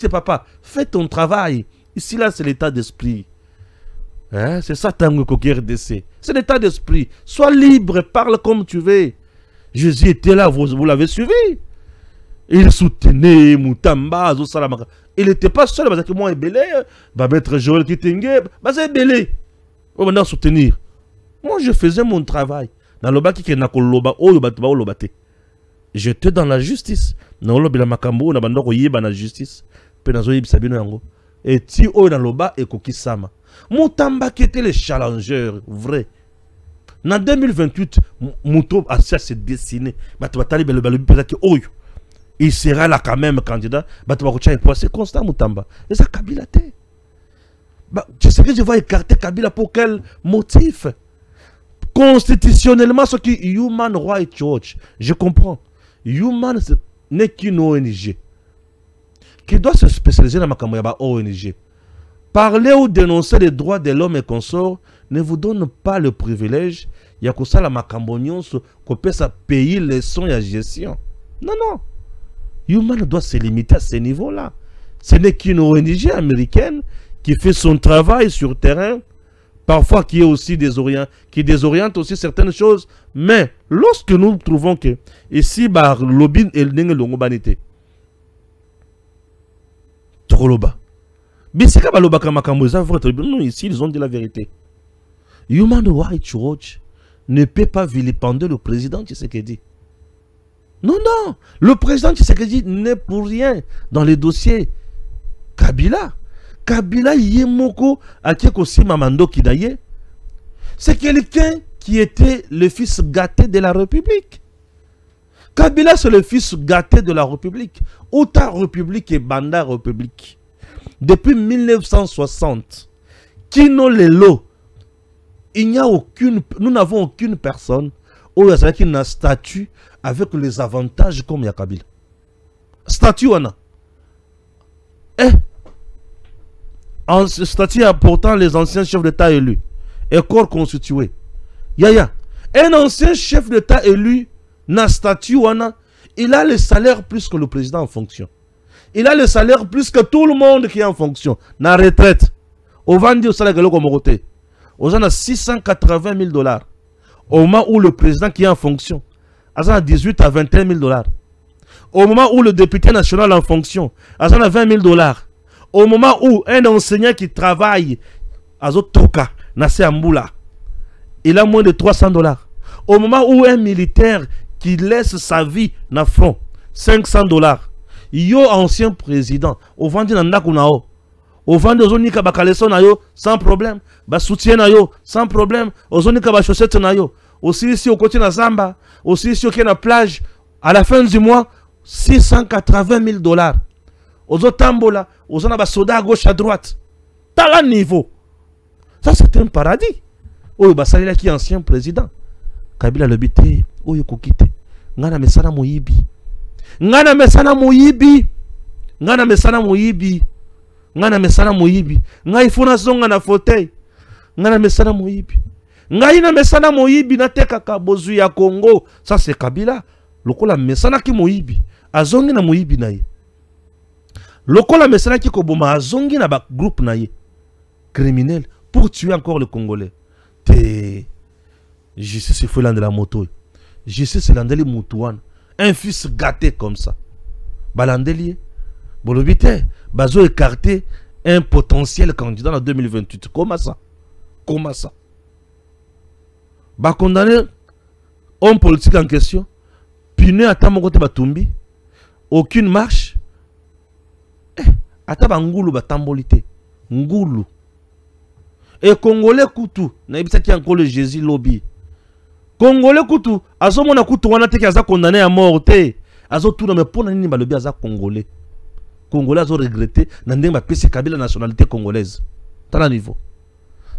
C'est papa, fais ton travail. Ici, là, c'est l'état d'esprit. Hein? C'est ça, Tango Koki RDC. C'est l'état d'esprit. Sois libre, parle comme tu veux. Jésus était là, vous l'avez suivi. Il soutenait Moutamba, Zosalamaka. Il n'était pas seul, parce que moi, il belé. Maître Joël Kitenge, c'est belé. On va soutenir. Moi, je faisais mon travail. Dans le bas qui est Nakoloba, Lobate. J'étais dans la justice. Non, le bila makambo na bando koyeba na justice. Pe nazo yebisa bino yango. Et ti o dans le bas et kokisama. Moutamba qui était le challenger vrai. En 2028, Mouto a se dessiné. Batali belo belo ki oyo. Il sera là quand même candidat. C'est constant Moutamba. Et ça Kabila te. Je sais que je vais écarter Kabila pour quel motif? Constitutionnellement, ce qui est Human Rights Watch, je comprends. Human n'est qu'une ONG qui doit se spécialiser dans ma ONG. Parler ou dénoncer les droits de l'homme et consorts ne vous donne pas le privilège. Il y a que ça la macambonion qu'on peut payer les sons et la gestion. Non. Human doit se limiter à ce niveau-là. Ce n'est qu'une ONG américaine qui fait son travail sur le terrain. Parfois qui est aussi qui désoriente aussi certaines choses, mais lorsque nous trouvons que ici lobin et longo banité Tokoloba bisika baloba kama kamboza votre non ici ils ont dit la vérité. Human Rights Watch ne peut pas vilipender le président Tshisekedi. Non, le président Tshisekedi n'est pour rien dans les dossiers Kabila Yemoko Akiekosi Mamando Kidaye, c'est quelqu'un qui était le fils gâté de la République. Kabila c'est le fils gâté de la République. Ota République et Banda République. Depuis 1960, Kino Lelo, nous n'avons aucune personne où il y a un statut avec les avantages comme Kabila. Statut on a. En ce statut pourtant les anciens chefs d'État élus et corps constitué. Un ancien chef d'État élu, na statut il a le salaire plus que le président en fonction. Il a le salaire plus que tout le monde qui est en fonction. Na retraite. Au vendu au salaire comme côté. Aux a 680 000 $. Au moment où le président qui est en fonction a 18 à 21 000 $. Au moment où le député national en fonction a 20 000 $. Au moment où un enseignant qui travaille à Zotoka, Nasseamboula, il a moins de 300 $. Au moment où un militaire qui laisse sa vie na front, 500 $. Yo ancien président, au vendu na kunao, au vendu ozonika bakaleso na yo sans problème, ba soutien na yo sans problème, ozonika ba chaussette na yo, aussi ici au côté na Zamba, aussi ici au côté na plage, à la fin du mois 680 000 $. Aux tambola, aux a soda à gauche à droite. T'as le niveau. Ça c'est un paradis. Oh, Basalila qui est ancien président. Kabila le bité. Oh, yoko kite. Ngana mesana moyibi. Ngana mesana moyibi. Ngana mesana moyibi. Ngana mesana moyibi. Nga ifuna zonga na fauteuil. Ngana mesana moyibi. Nga ina mesana moyibi na teka kabozu ya Congo. Ça c'est Kabila. Lokola mesana ki moyibi. Azongi na moyibi na ye. Lokola mesana ki koboma azongi na ba groupe na ye criminel pour tuer encore le Congolais. Je sais c'est Foulan de la moto. Je sais c'est Landeli Moutouane. Un fils gâté comme ça. Balandeli. Bolobité. Bazo écarté un potentiel candidat en 2028. Comment ça? Ba condamner homme politique en question. Puni ata mon côté batumbi. Aucune marche. Ata ba ngulu ba tambolité. Ngulu. Et Congolais Koutou, na ibisa ki encore le Jésus lobby. Congolais Koutou, azo mona Koutou wana te ki aza condamné à mort te. Azo tout na me pona nini ba lobby aza Congolais. Congolais azo regretté na ndenge ba pesi Kabila nationalité congolaise. Tala niveau.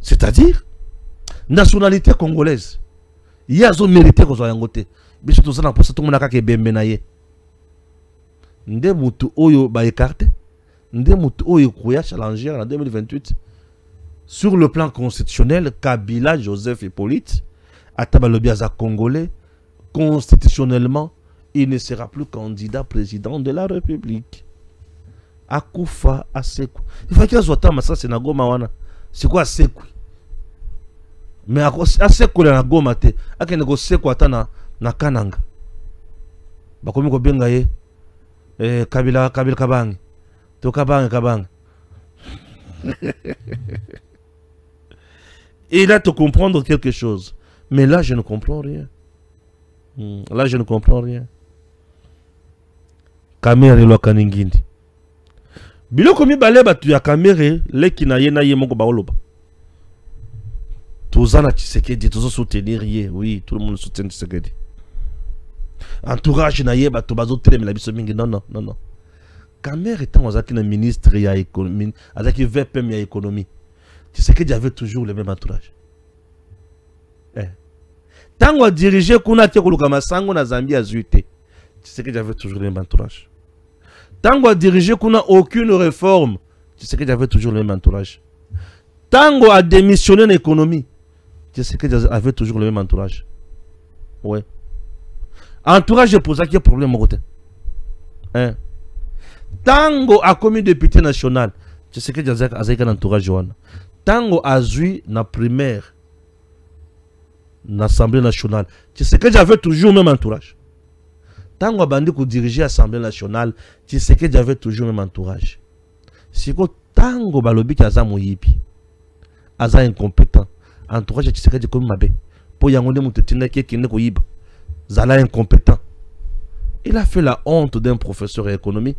C'est-à-dire nationalité congolaise. Il azo mérité ko zo yango te. Biso to sana posa to mona ka ke bembe na ye. Nde mutu oyo ba écarté. Nde mutu oyo koya challenger en 2028. Sur le plan constitutionnel, Kabila, Joseph Hippolyte, Atabalobiaza congolais, constitutionnellement, il ne sera plus candidat président de la République. Akoufa, Asekou. Il faut qu'il y ait ça, c'est Nagoma wana. C'est quoi Asekou? Mais Asekou na Nagoma te. Ake nego Sekou ata na Kananga. Bakomi ko benga ye. Kabila Kabangi. To Kabangi. Et là, tu comprendre quelque chose. Mais là, je ne comprends rien. Là, je ne comprends rien. Kamere lo kaningindi. Bilo komi bale batu ya kamere le kinaye na ye moko baoloba. Tozana Tshisekedi, tozo soutenir ye. Oui, tout le monde soutient Tshisekedi. Entourage na ye batu bazo telem la biso mingi. Non. Kamere étant ozaki na ministre ya économie, azaki VPM ya économie. Tu sais qu'il y avait toujours le même entourage. Tant qu'on dirigeait Kuna Tekuluka Sango na Zambie à Zuité, tu sais qu'il y avait toujours le même entourage. Tant qu'on dirigeait Kuna aucune réforme, tu sais qu'il y avait toujours le même entourage. Tant qu'on a démissionné en économie, tu sais qu'il y avait toujours le même entourage. Ouais. Entourage pour ça qu'il y a problème au côté. Tant qu'on a commis député national, tu sais qu'il y a un entourage. Tango azui na primaire l'Assemblée nationale. Tu sais que j'avais toujours le même entourage. Tango abandi ko diriger l'Assemblée nationale, tu sais que j'avais toujours le même entourage. Si ko tango balobi ki aza moyibi, aza incompétent, entourage tu sais que comme mabe. Po yango de mutetina ki kine ko yiba. Zala incompétent. Il a fait la honte d'un professeur d'économie.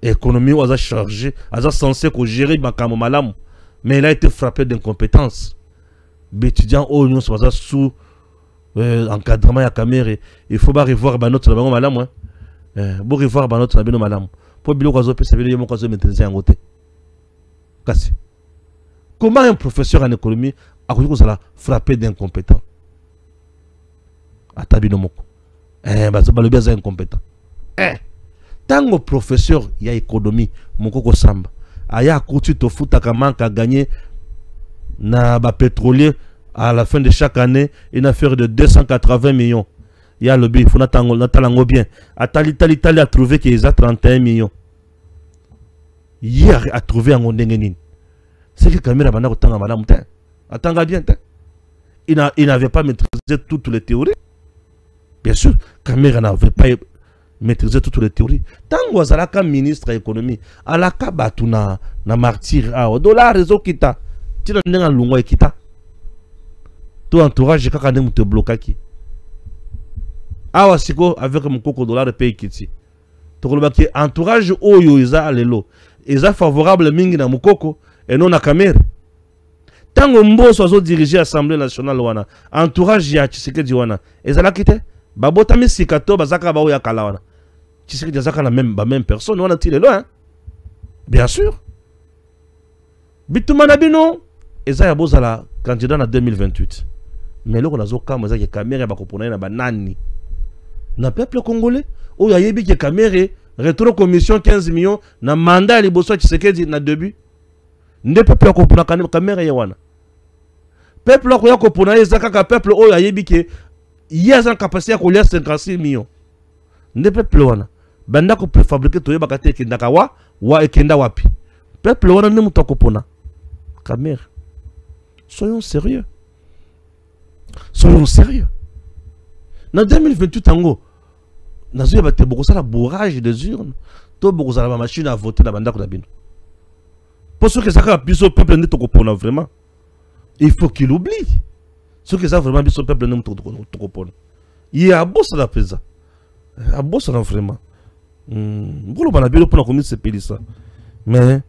Économie ou aza chargé, aza censé ko gérer makamo malamu. Mais il a été frappé d'incompétence. L'étudiant au Union soit sous encadrement à caméra. Il faut pas revoir notre madame. Pour revoir notre madame. Pour bien qu'on soit savoir comment on maîtriser en côté. Comment un professeur en économie a connu qu'on soit frappé d'incompétent? Atabino moko. Le bien incompétent. Tant que professeur il y a économie, mon coco samba. Aya coutu to futa manque à gagner na ba pétrolier à la fin de chaque année une affaire de 280 millions. Il y a le but, il faut n'attendre bien. L'Italie a trouvé qu'il y a 31 millions. Hier a trouvé un ndengenin. C'est que caméra bana ko tanga madame ten. Attends bien ten. Il n'avait pas maîtrisé toutes les théories. Bien sûr, caméra n'avait pas maîtriser toutes les théories. Tant que vous avez un ministre de l'économie, à la kabatu na martyr, au dollar réseau kita, tu n'as pas de kita. Tout entourage, quand on te bloque qui. Ah, wasiko avec mon coco dollar de pays kiti. Tu vois que entourage oyo isa alelo, isa favorable mingi na mukoko et non na caméra. Tant que mboso soit dirigé l'Assemblée nationale wana, entourage ya Tshisekedi wana, ezala kite. Babota misikato bazaka ba oya kalawana. Tu sais que bazaka la même personne, on a tiré loin. Bien sûr. Bitumana bino eza ya bozala candidat en 2028. Mais là on a zo kama za caméra ba kopona na banani. Na peuple congolais, o ya yebi ke caméra rétro commission 15 millions na mandat liboso Tshisekedi na début. Nde peuple kopona caméra yewana. Peuple ko ya kopona ezaka ka peuple o ya yebi ke il y a une capacité à coller 56 millions. Ne peuple wana. Banda ko fabriquer toye bakate kindaka wa ekenda wapi. Peuple wana ne mutako pona. Caméra. Soyons sérieux. Soyons sérieux. Dans 2028 ango, nazo yabate boko sala bourrage des urnes. To boko sala ba machine à voter na banda ko dabino. Pour ce que ça ka biso peuple ne toko pona vraiment. Il faut qu'il oublie. Ce que ça vraiment bien son peuple n'aime trop pon. Il y a boss à la pesa. A boss là vraiment. Bolo banabino pour la commune c'est pili ça. Mais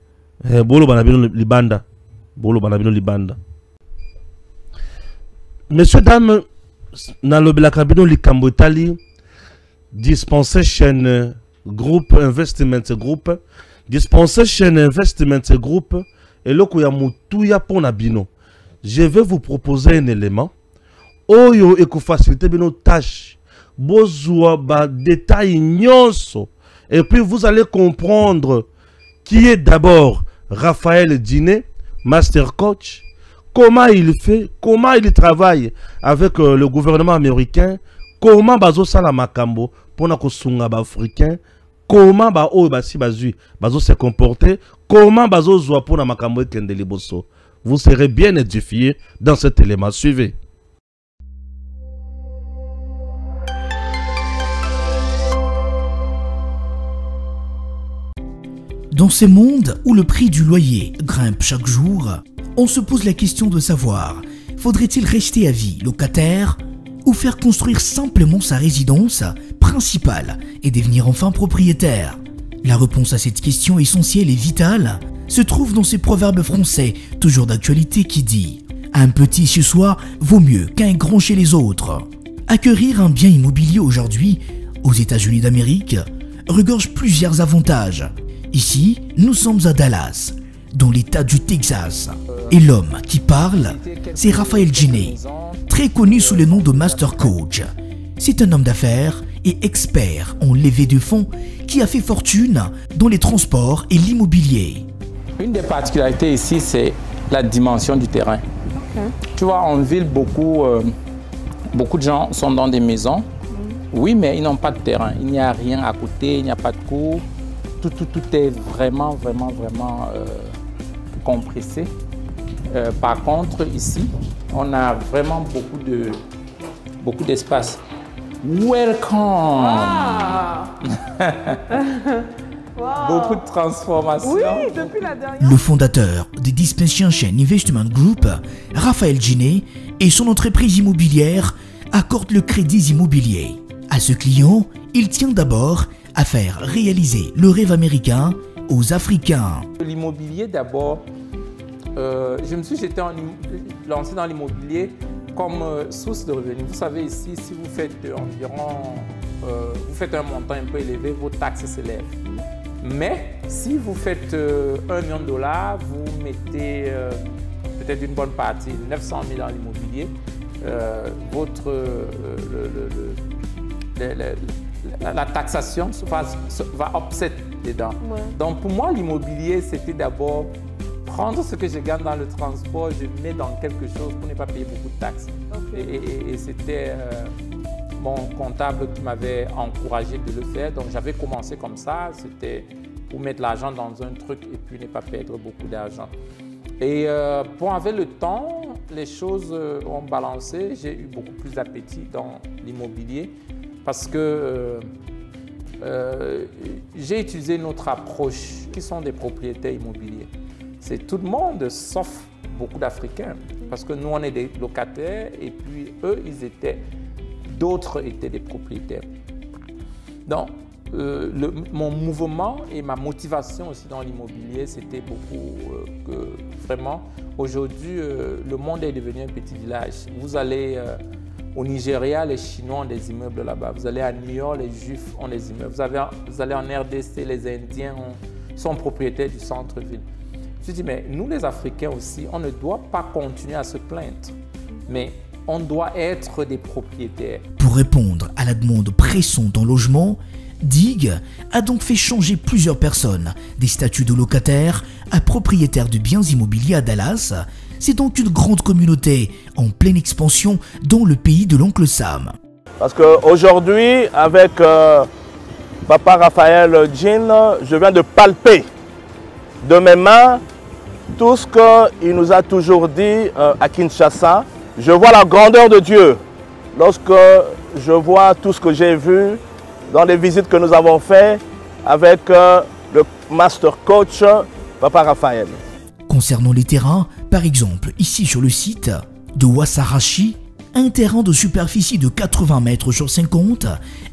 bolo banabino libanda. Bolo banabino libanda. Messieurs dames, dans le Belakabino likambo Itali Dispensation Group Investment Group Dispensation Investment Group et le Koyamutuya Ponabino. Je vais vous proposer un élément. Oyo et faciliter nos tâches. Bozua ba détail nyonso. Et puis vous allez comprendre qui est d'abord Raphaël Djiné, Master Coach. Comment il fait, comment il travaille avec le gouvernement américain. Comment bazo sala makambo pour na kosunga ba africain. Comment ba o basi bazui bazo se comporter. Comment bazo zoa pour na makambo ekende liboso. Vous serez bien édifiés dans cet élément. Suivez. Dans ces mondes où le prix du loyer grimpe chaque jour, on se pose la question de savoir, faudrait-il rester à vie locataire ou faire construire simplement sa résidence principale et devenir enfin propriétaire? La réponse à cette question essentielle et vitale se trouve dans ces proverbes français, toujours d'actualité, qui dit « Un petit chez soi vaut mieux qu'un grand chez les autres ». Acquérir un bien immobilier aujourd'hui, aux États-Unis d'Amérique, regorge plusieurs avantages. Ici, nous sommes à Dallas, dans l'état du Texas. Et l'homme qui parle, c'est Raphaël Djiné, très connu sous le nom de Master Coach. C'est un homme d'affaires et expert en levée de fonds qui a fait fortune dans les transports et l'immobilier. Une des particularités ici, c'est la dimension du terrain. Tu vois, en ville, beaucoup de gens sont dans des maisons. Oui, mais ils n'ont pas de terrain. Il n'y a rien à côté, il n'y a pas de cours. Tout est vraiment compressé. Par contre, ici, on a vraiment beaucoup d'espace. Welcome! Wow. Beaucoup de transformations. Oui, depuis la dernière. Le fondateur de Dispensation Investment Group, Raphaël Djiné, et son entreprise immobilière accordent le crédit immobilier. À ce client, il tient d'abord à faire réaliser le rêve américain aux Africains. L'immobilier d'abord, je me suis lancé dans l'immobilier comme source de revenus. Vous savez ici, si vous faites vous faites un montant un peu élevé, vos taxes s'élèvent. Mais si vous faites $1 million, vous mettez peut-être une bonne partie, 900 000 dans l'immobilier, la taxation va offset dedans. Ouais. Donc pour moi, l'immobilier, c'était d'abord prendre ce que je gagne dans le transport, je mets dans quelque chose pour ne pas payer beaucoup de taxes. Okay. Et c'était mon comptable qui m'avait encouragé de le faire. Donc j'avais commencé comme ça, c'était pour mettre l'argent dans un truc et puis ne pas perdre beaucoup d'argent. Et avec le temps, les choses ont balancé. J'ai eu beaucoup plus d'appétit dans l'immobilier parce que j'ai utilisé une autre approche qui sont des propriétaires immobiliers. C'est tout le monde sauf beaucoup d'Africains parce que nous on est des locataires et puis eux d'autres étaient des propriétaires. Donc mon mouvement et ma motivation aussi dans l'immobilier, c'était beaucoup que vraiment, aujourd'hui, le monde est devenu un petit village. Vous allez au Nigeria, les Chinois ont des immeubles là-bas. Vous allez à New York, les Juifs ont des immeubles. Vous allez en RDC, les Indiens sont propriétaires du centre-ville. Je dis, mais nous les Africains aussi, on ne doit pas continuer à se plaindre, mais on doit être des propriétaires. Pour répondre à la demande pressante en logement, Dig a donc fait changer plusieurs personnes des statuts de locataires à propriétaires de biens immobiliers à Dallas. C'est donc une grande communauté en pleine expansion dans le pays de l'oncle Sam. Parce qu'aujourd'hui, avec Papa Raphaël Djiné, je viens de palper de mes mains tout ce qu'il nous a toujours dit à Kinshasa. Je vois la grandeur de Dieu lorsque je vois tout ce que j'ai vu dans les visites que nous avons faites avec le Master Coach, Papa Raphaël. Concernant les terrains, par exemple, ici sur le site de Wasarachi, Un terrain de superficie de 80 mètres sur 50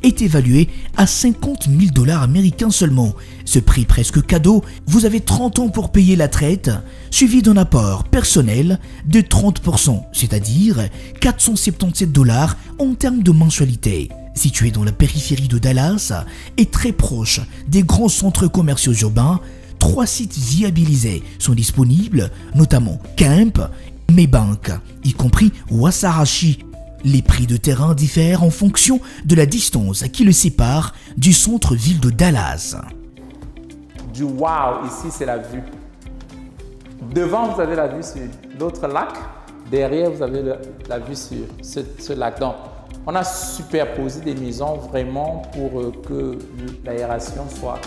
est évalué à 50 000 $ américains seulement. Ce prix presque cadeau, vous avez 30 ans pour payer la traite, suivi d'un apport personnel de 30%, c'est-à-dire 477 $ en termes de mensualité. Situé dans la périphérie de Dallas et très proche des grands centres commerciaux urbains, 3 sites viabilisés sont disponibles, notamment Camp, Maybank, y compris Wasarachi. Les prix de terrain diffèrent en fonction de la distance qui le sépare du centre-ville de Dallas. Du wow, ici c'est la vue. Devant vous avez la vue sur l'autre lac, derrière vous avez la vue sur ce lac. Donc, on a superposé des maisons vraiment pour que l'aération soit...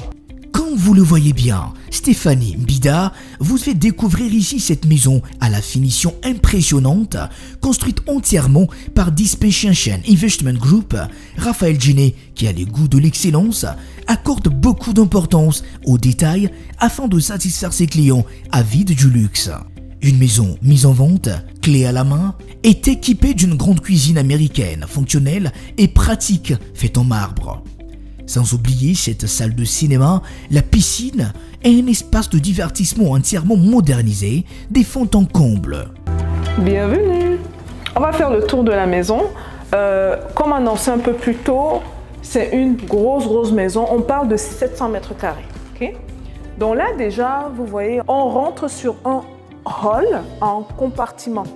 Comme vous le voyez bien, Stéphanie Mbida vous fait découvrir ici cette maison à la finition impressionnante, construite entièrement par Dispensation Investment Group. Raphaël Djiné, qui a les goûts de l'excellence, accorde beaucoup d'importance aux détails afin de satisfaire ses clients avides du luxe. Une maison mise en vente, clé à la main, est équipée d'une grande cuisine américaine, fonctionnelle et pratique, faite en marbre. Sans oublier cette salle de cinéma, la piscine et un espace de divertissement entièrement modernisé, des fonds en comble. Bienvenue. On va faire le tour de la maison. Comme annoncé un peu plus tôt, c'est une grosse maison. On parle de 700 mètres carrés. Okay? Donc là déjà, vous voyez, on rentre sur un hall en compartiment.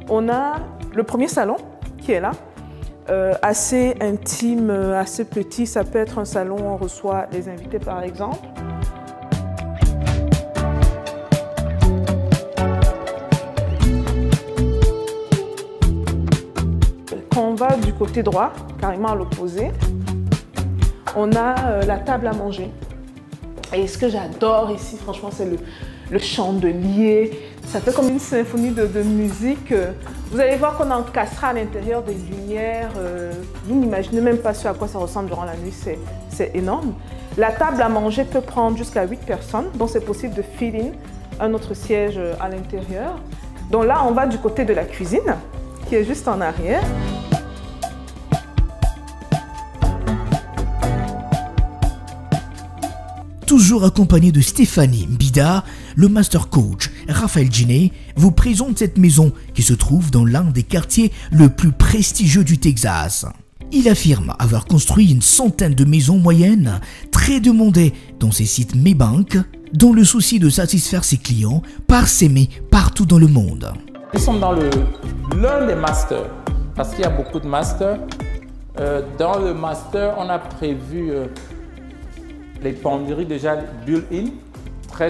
On a le premier salon qui est là, assez intime, assez petit. Ça peut être un salon où on reçoit les invités par exemple. Quand on va du côté droit, carrément à l'opposé, on a la table à manger. Et ce que j'adore ici, franchement, c'est le chandelier. Ça fait comme une symphonie de musique. Vous allez voir qu'on encastrera à l'intérieur des lumières. Vous n'imaginez même pas ce à quoi ça ressemble durant la nuit. C'est énorme. La table à manger peut prendre jusqu'à 8 personnes. Donc, c'est possible de fill in un autre siège à l'intérieur. Donc là, on va du côté de la cuisine, qui est juste en arrière. Toujours accompagné de Stéphanie Mbida, le master coach Raphaël Djiné vous présente cette maison qui se trouve dans l'un des quartiers le plus prestigieux du Texas. Il affirme avoir construit une centaine de maisons moyennes très demandées dans ses sites Maybank, dans le souci de satisfaire ses clients parsemés partout dans le monde. Nous sommes dans l'un des masters, parce qu'il y a beaucoup de masters. Dans le master, on a prévu les penderies déjà built-in, très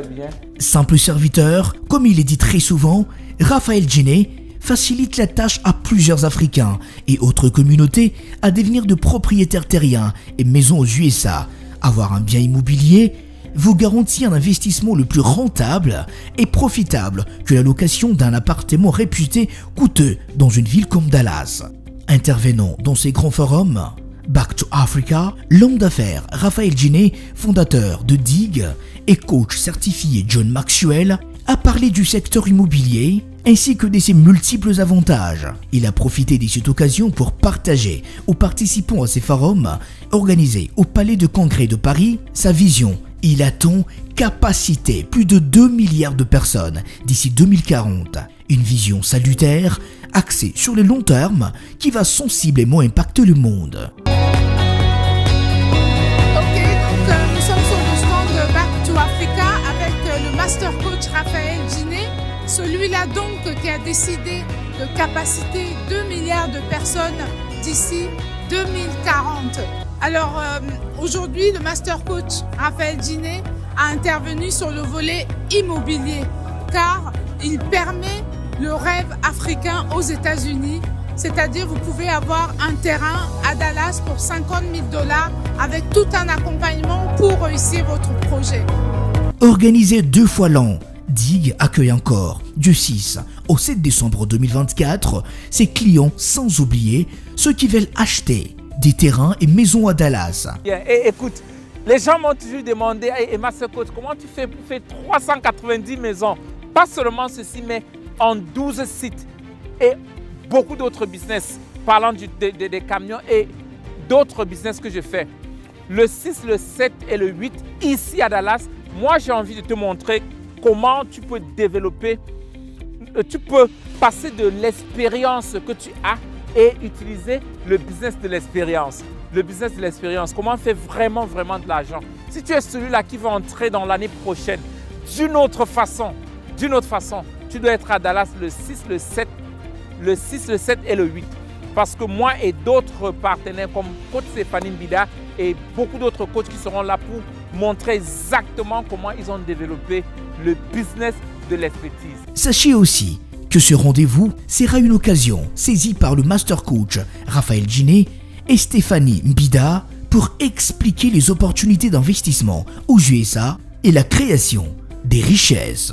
bien. Simple serviteur, comme il est dit très souvent, Raphaël Djiné facilite la tâche à plusieurs Africains et autres communautés à devenir de propriétaires terriens et maisons aux USA. Avoir un bien immobilier vous garantit un investissement le plus rentable et profitable que la location d'un appartement réputé coûteux dans une ville comme Dallas. Intervenant dans ces grands forums, Back to Africa, l'homme d'affaires Raphaël Djiné, fondateur de Dig et coach certifié John Maxwell, a parlé du secteur immobilier ainsi que de ses multiples avantages. Il a profité de cette occasion pour partager aux participants à ces forums organisés au Palais de Congrès de Paris sa vision. Il attend capacité plus de 2 milliards de personnes d'ici 2040. Une vision salutaire, axée sur le long terme, qui va sensiblement impacter le monde. Nous sommes sur le stand Back to Africa avec le master coach Raphaël Djiné, celui-là donc qui a décidé de capaciter 2 milliards de personnes d'ici 2040. Alors aujourd'hui, le master coach Raphaël Djiné a intervenu sur le volet immobilier car il permet le rêve africain aux États-Unis. C'est-à-dire vous pouvez avoir un terrain à Dallas pour 50 000 $ avec tout un accompagnement pour réussir votre projet. Organisé 2 fois l'an, Dig accueille encore du 6 au 7 décembre 2024 ses clients, sans oublier ceux qui veulent acheter des terrains et maisons à Dallas. Écoute, les gens m'ont toujours demandé, Master Coach, comment tu fais pour faire 390 maisons? Pas seulement ceci, mais en 12 sites. Et beaucoup d'autres business parlant des camions et d'autres business que je fais. Le 6, le 7 et le 8 ici à Dallas, moi j'ai envie de te montrer comment tu peux développer, tu peux passer de l'expérience que tu as et utiliser le business de l'expérience. Le business de l'expérience, comment faire vraiment de l'argent. Si tu es celui-là qui va entrer dans l'année prochaine d'une autre façon, tu dois être à Dallas le 6, le 7 et le 8. Parce que moi et d'autres partenaires comme coach Stéphanie Mbida et beaucoup d'autres coachs qui seront là pour montrer exactement comment ils ont développé le business de l'expertise. Sachez aussi que ce rendez-vous sera une occasion saisie par le master coach Raphaël Djiné et Stéphanie Mbida pour expliquer les opportunités d'investissement aux USA et la création des richesses.